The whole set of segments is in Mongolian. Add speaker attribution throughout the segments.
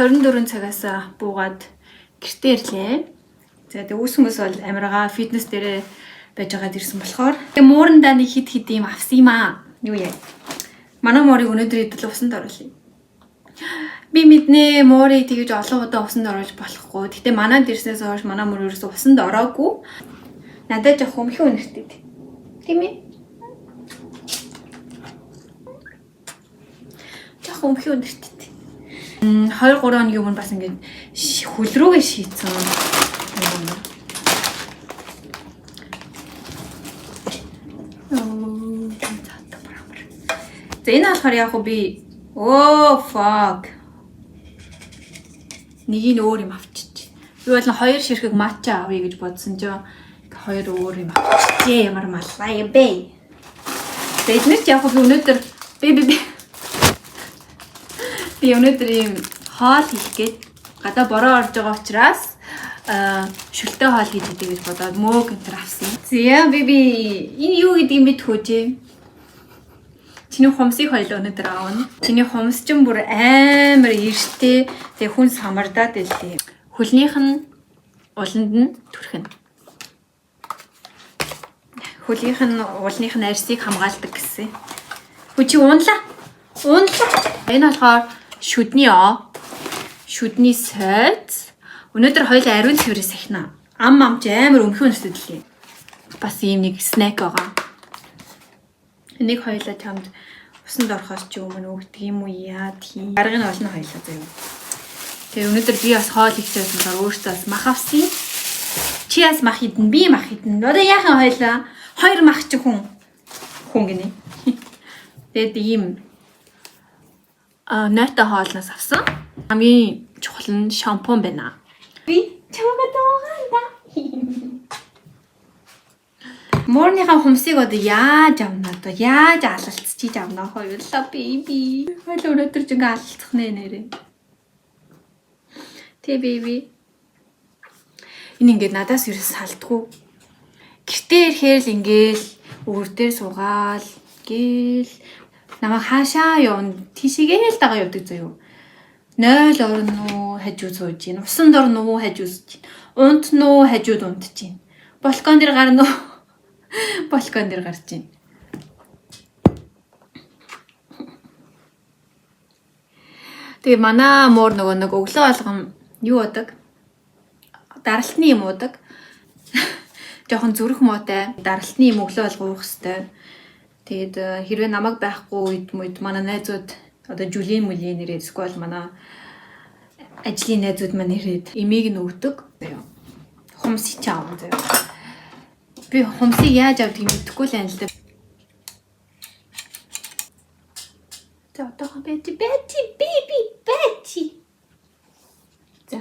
Speaker 1: 24 цагаас буугаад гэртээ ирлээ. За тэгээ үүсгээс бол амиргаа фитнес дээрээ байж байгаад ирсэн болохоор тэгээ муурандаа нэг хид юм авсан юм аа. Юу яа. Манай морийг өнөөдөр идэл усанд оруулъя. Би мэднэ морийг тэгэж олон удаа усанд оруулж болохгүй. Гэтэ манай дэрснээс хойш манай мөр ерөөсө усанд ороогүй. Надад жоох хөмхий өнөртэй. Тийм ээ. Жоох хөмхий өнөртэй. 2-3 хоногийн өмнө бас ингээд хөл рүүгээ шийдсэн. За энэ болохоор яг би fuck. Нэг нь өөр юм авчиж. Би бол 2 ширхэг матча авъя гэж бодсон ч 2 өөр юм авчихжээ. Ямар маллаа бэ? Тэднэр ч яг би өнөөдөр би өнөөдөр ийм хоол хийх гээд гадаа бороо орж байгаа учраас шүлтэй хоол хийж идэв гэж бодоод мөөг энэ авсан. Зя биби энэ юу гэдэг юм бэ тхөөжээ? Чиний хумсыг хоёул өнөөдөр аавна. Чиний хумс ч бүр амар эрттэй тэг хүн самардаад байлээ. Хөлнийх нь уланд нь түрхэн. Хөлийнх нь уулных нь арьсыг хамгаалдаг гэсэн. Хөө чи уунлаа. Энэ болохоор шүдний шүдний сайз. Өнөөдөр хоёул ариун цэврээс ахина. Ам ч амар өмхөн өсөлдлээ. Бас ийм нэг снэк байгаа. Энийг хоёулаа чамд усанд орохоос ч өмнө өгдөг юм уу яа тийм. Аргыг нь олно хоёулаа заяа. Тэгээ өнөөдөр би бас хоол хийчихсэн болохоор өөртөө бас мах авсан. Чи бас мах идэн, би мах идэн. Одоо яахан хоёулаа 2 мах ч хүн гинэ. Тэгээд ийм нойтой хоолноос авсан. Хамгийн чухал нь шампунь байна. Би чамайг дуугаанда. Морныхаа хумсыг одоо яаж авна одоо? Яаж алалцчих авна хоёулаа беби. Хойл өнөөдөр ч ингээ алалцах нэрээ. Тэ беби. Энэ ингээ надаас ерөөс салдгүй. Гэртээ ирэхээр л ингээл өвөртөө суугаал гээл намайг хаашаа явна тийшээгээ л дагаа явдаг заяо. 0 орно хажуу сууж гин. Усанд орно хажуу сууж гин. Унтно хажууд унтж гин. Балкон дээр гарна балкон дээр гарч гин. Тэгээ манай муур нөгөө нэг өглөө болгон юу удаг? Даралтны юм удаг. Жохон зүрх муутай даралтны юм өглөө болго уух хэвээр. Тэгээд хэрвээ намайг байхгүй үед манай найзууд одоо Жулин мүлийн нэрээд эсвэл манай ажлын найзууд маань нэрээд эмийг нь өгдөг. Хумсыг ч аав заяа. Би хумсыг яаж авдгийг мэдэхгүй л байна л да. За одоо Betty. За.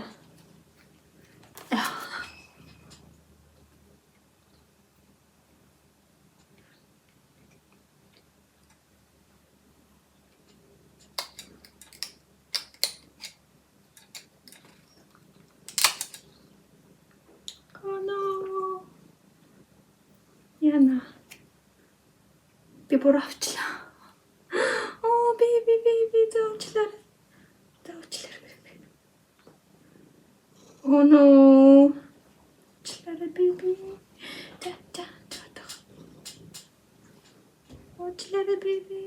Speaker 1: Яна. Би бүр авчлаа. Baby зовчлаа. Oh no. Члаарэ baby. Та. Члаарэ baby.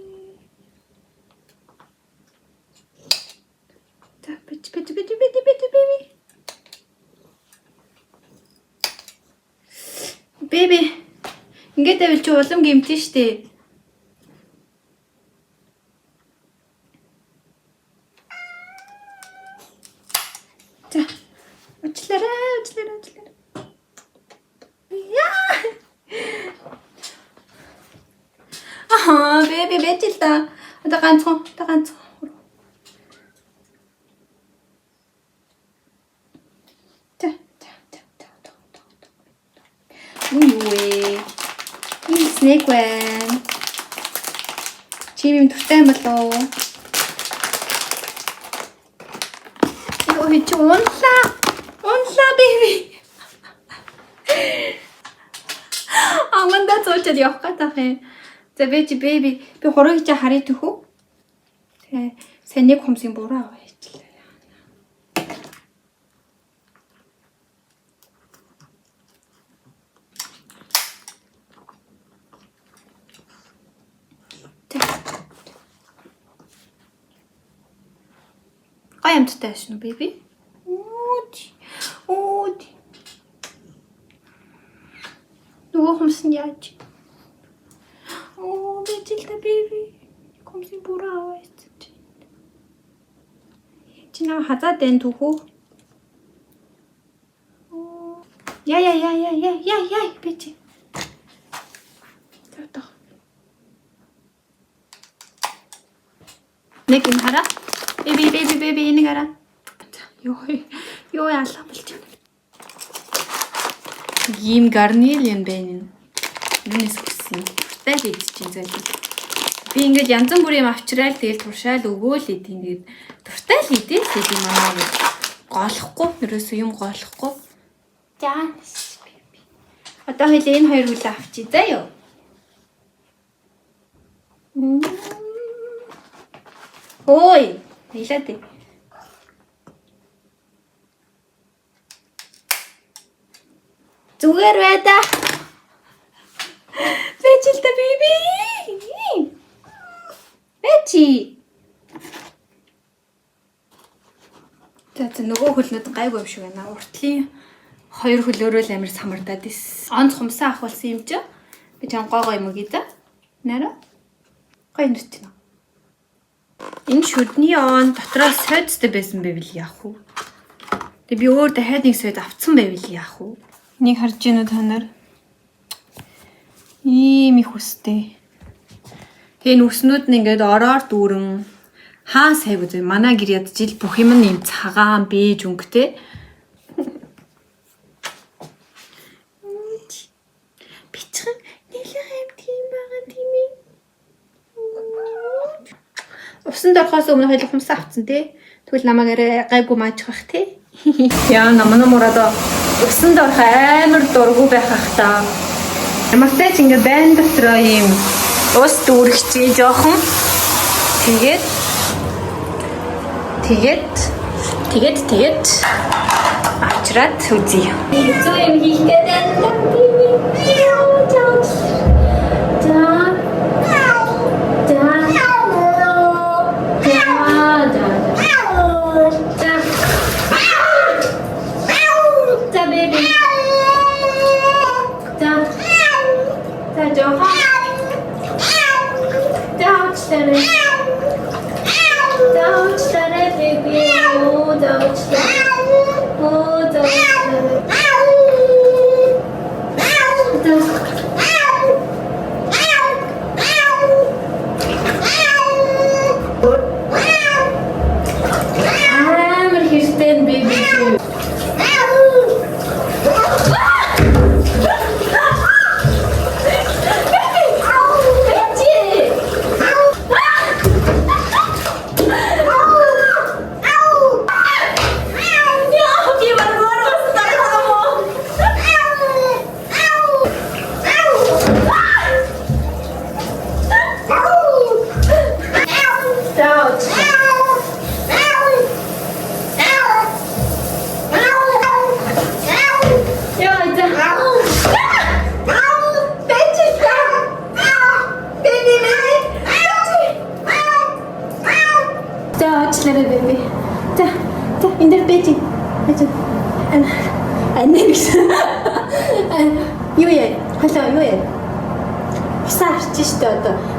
Speaker 1: Та baby. Baby. Ингээд тавил чи улам гэмтэн штэ. За. Учлаарай. Baby бэтил та. Одоо ганцхан. Үй снэк байна. Чи юм дуртай юм болоо. Ой чи унлаа baby. Аманда цоочод явах гэдэг юм. За baby би хурыг чи харъя төхөө. Тэгээ сайн нэг хумсын буруу аваачлаа. Гай амттай шнө беби. Үүд. Нөгөө хүмүүс нь яаж? Бэжэлдэ беби. Комси бураа байц. Чи наа хазаад байна түүхүү? Яй бэжи. Тата. Нэг юм хараа. Беби энийг хараа. Ёо яалаа болж байна. Ийм гарнир юм байна. Юунес хүссэн. Тай л идэж чинь зайлгүй. Би ингээд янз бүрийн юм авчраал тэгэл туршаал өгөөл идэв. Тэгээд дуртай л идэх гэдэг юм аа. Голохгүй. Ерөөсөө юм голохгүй. Жаанс беби. Одоо хоёул энэ хоёр хүлээ авчий заа ёо. Ой, нилээд. Зүгээр бай да. Бэжэлдэ беби. Бэжи. За нөгөө хөлнөд гайгүй юм шиг байна. Уртлын хоёр хөлөөрөө л амар самардаад ис. Онц хумсаа ахуулсан юм чи. Би чам гой юм гээд. Нара. Гой нэрт нэ. Энэ шүдний он дотроос сойдтой байсан байвал яах вэ? Тэг би өөр дахиад нэг сойд авцсан байвал яах вэ? Нэг харж гинэ та нар. Ийм их үстэй. Тэгээ нүснүүд нь ингээд ороор дүүрэн хаа сайв үү? Манай гэр ядчил бүх юм нь юм цагаан бэж өнгөтэй. Бичгэн нэлээ юм тийм байгаа тийм ээ. Усан дорхоос өмнө хоёул хумсаа авцсан тий. Тэгвэл намайг гайгүй мааж бах тий. Яа наманамурада усан дорх амар дургу байх ах та. Ямартай ч ингээ байн дотроо юм ус дүүрэгчээ жоохон. Тэгээд авчраад үзье. Зөө юм хийх гэдэг.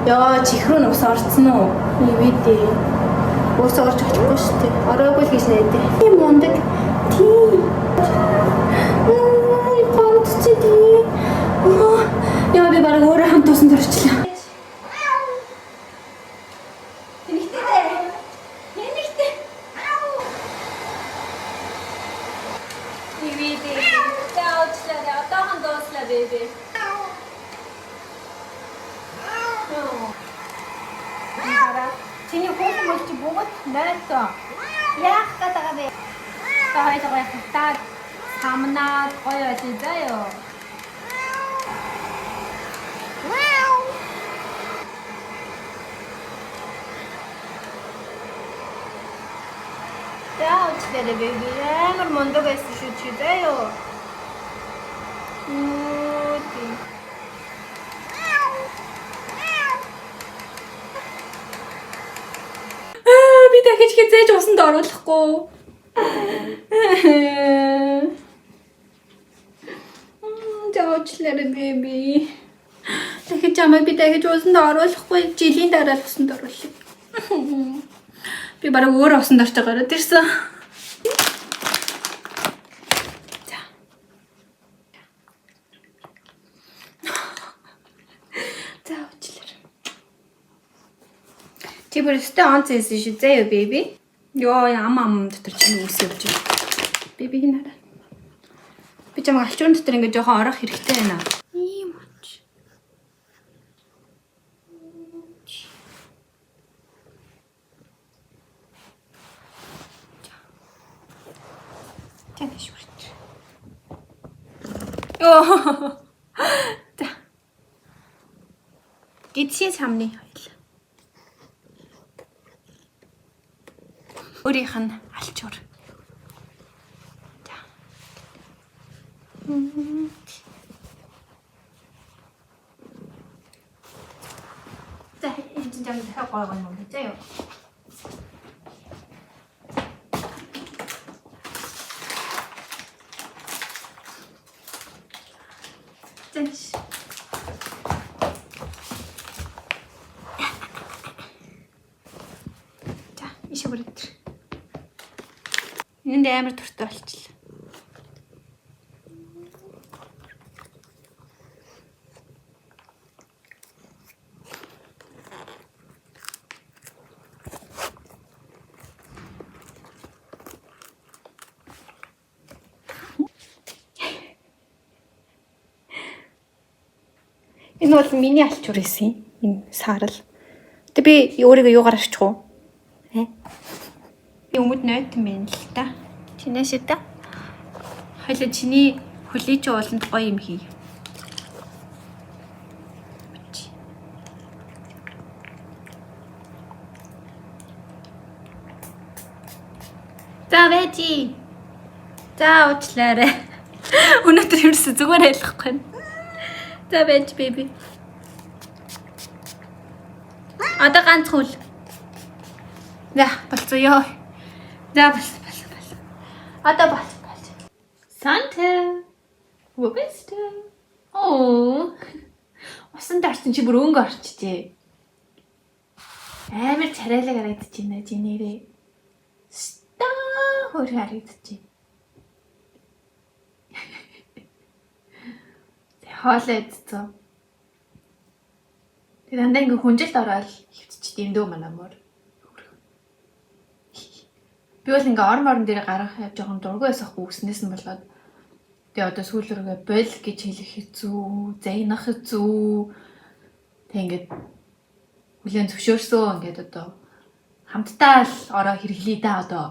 Speaker 1: Яа чихрүү нус орцсон уу? Ивэдээ. Уус орж очихгүй шүү дээ. Ороогүй л гэж найдаа. Тийм мундаг. Тийм. Гонцчихдээ. Яа би бараг өөрөө хамт тусан төрчлээ. Ивэдээ. Таачлаа. Отохон дууслаа бэби. Чиний хөөс мөч бүгд найсаа. Яах гэдэг вэ? Таадаг хатаад самнаад гоё ажил заяа. Яа, чилээ бэби. Ямар мундаг байсан шүү чи заяа. Би дахиж хизээж усанд оруулахгүй. Жаачлаарай беби. Дахиж чамайг би дахиж усанд оруулахгүй. Жилийн дараа л усанд оруулъя. Би бараг өөр усанд орж байгаараа тэрсэн. Чи бүр өстэй онц ийсэн шүү заяа беби. Йоо ам дотор чинь үс явж байна. Беби хинараа. Би чамайг алчуурын дотор ингээд жоохон орох хэрэгтэй байна. Ийм ч. Тэний шүрт. Йоо. Та. Гидсэн самны хоёул. Өөрийнх нь алчуур. За энэ чинь яг дахиад гойгоо юм уу заяа. Зэнш. За ишээ бүрээд. Энд амар туртай болчихлоо. Энэ бол миний алчуур байсан юм саарл. Тэ би өөрийгөө юугаар авчих уу? Би өмд нойтон байна л та. Чинээс та. Хоёул чиний хөлийч ууланд гоё юм хий. За бэжи. За уучлаарай. Өнөөдөр ерөөсө зүгээр ялахгүй. За бэж беби. Одоо ганц хөл. За болцоо ёо. За бас. Одоо бас. Санта. Wo bist du? Оо. Усан дарсан чи бүр өнгө орчжээ. Амар царайлаг харагдаж байна чи нэрээ. Хөр харагдаж байна. Хоолой идцээ. Тэгээ дандаа ингээ хүнжилт ороод хөвчч дэмдөө манамор. Би бол ингээ орон дээр гарах жоохон дургүй байсахгүй үснээс нь болоод тэгээ одоо сүүлрүүгээ бол гэж хэлэх хэцүү, загнах хэцүү. Тэг ингээ хүлэн зөвшөөрсөө ингээд одоо хамтдаа л ороо хэрэглэе да одоо.